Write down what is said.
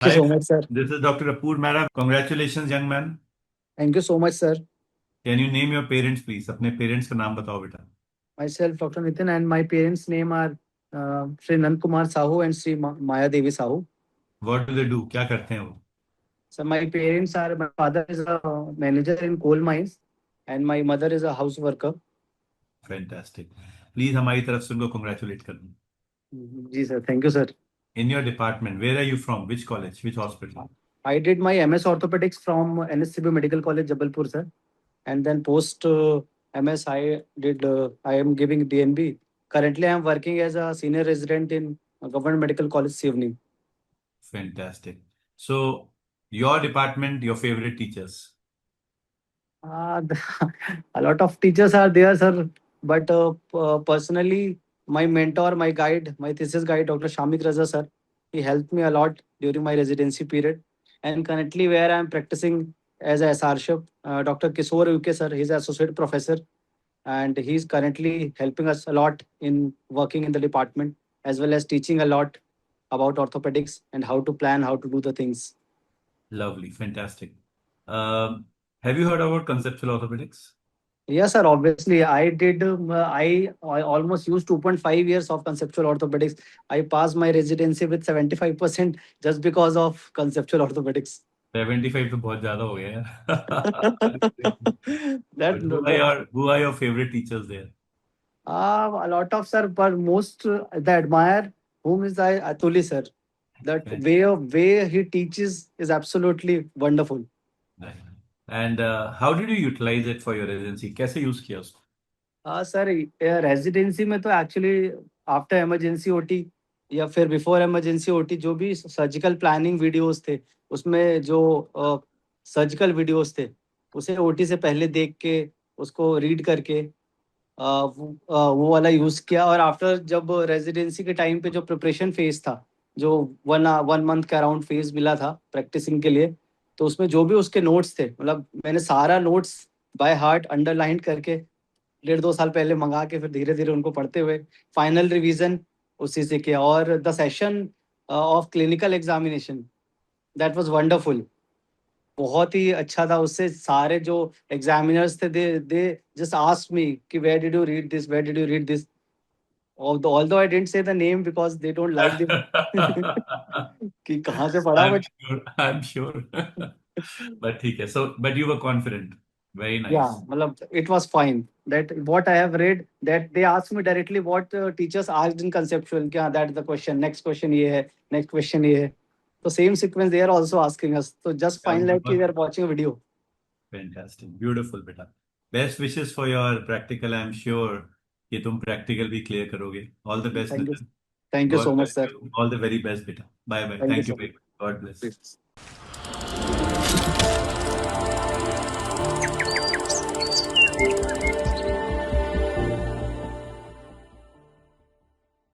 Thank you Hi, so much, sir. this is Dr. Apurv Mehra. Congratulations, young man. Thank you so much, sir. Can you name your parents, please? अपने parents का नाम बताओ बेटा. Myself, Dr. Nitin, and my parents' name are Sri Nand Kumar Sahu and Sri Maya Devi Sahu. What do they do? क्या करते हैं वो? So my parents are, my father is a manager in coal mines and my mother is a house worker. Fantastic. Please हमारी तरफ से उनको congratulate कर दो. जी sir, thank you sir. In your department, where are you from? Which college? Which hospital? I did my MS Orthopedics from NSCB Medical College, Jabalpur, sir. And then post MS, I am giving DNB. Currently, I am working as a senior resident in Government Medical College, Sivni. Fantastic. So, your department, your favorite teachers? Uh, a lot of teachers are there, sir. But personally, my mentor, my guide, my thesis guide, Dr. Shamik Raza, sir, he helped me a lot during my residency period. And currently, where I am practicing as a SRship, Dr. Kishore UK, sir, he's an associate professor. And he's currently helping us a lot in working in the department, as well as teaching a lot about orthopedics and how to plan, how to do the things. Lovely. Fantastic. Have you heard about conceptual orthopedics? Yes, sir. Obviously, I did. I almost used 2.5 years of conceptual orthopedics. I passed my residency with 75% just because of conceptual orthopedics. 75 तो बहुत ज़्यादा हो गया यार. that, But who are your favorite teachers there? a lot of sir, but most I admire whom is Atuli sir. That way he teaches is absolutely wonderful. Right. And how did you utilize it for your residency? कैसे use किया उसको? Sir residency में तो actually after emergency OT या फिर before emergency OT जो भी surgical planning videos थे उसमें जो सर्जिकल वीडियोस थे उसे ओटी से पहले देख के उसको रीड करके वो वाला यूज़ किया. और आफ्टर जब रेजिडेंसी के टाइम पे जो प्रिपरेशन फेज था, जो वन मंथ का अराउंड फेज मिला था प्रैक्टिसिंग के लिए, तो उसमें जो भी उसके नोट्स थे, मतलब मैंने सारा नोट्स बाय हार्ट अंडरलाइन करके 1.5-2 साल पहले मंगा के फिर धीरे धीरे उनको पढ़ते हुए फाइनल रिवीजन उसी से किया. और the session of clinical examination that was wonderful. बहुत ही अच्छा था. उससे सारे जो एग्जामिनर्स थे दे जस्ट आस्क्ड मी कि where did you read this, where did you read this. although I didn't say the name because they don't like them कि कहाँ से पढ़ा. I'm sure. But ठीक है. So, but you were confident. Very nice. Yeah, मतलब it was fine. That what I have read, that they asked me directly what teachers asked in conceptual. कि हाँ, that is the question. Next question ये है. Next question ये है. So same sequence they are also asking us. So just fine like we are watching a video. Fantastic. Beautiful, beta. Best wishes for your practical. I'm sure कि तुम practical भी clear करोगे. All the best. Thank you so much, sir. All the very best, beta. Bye bye. Thank you. God bless.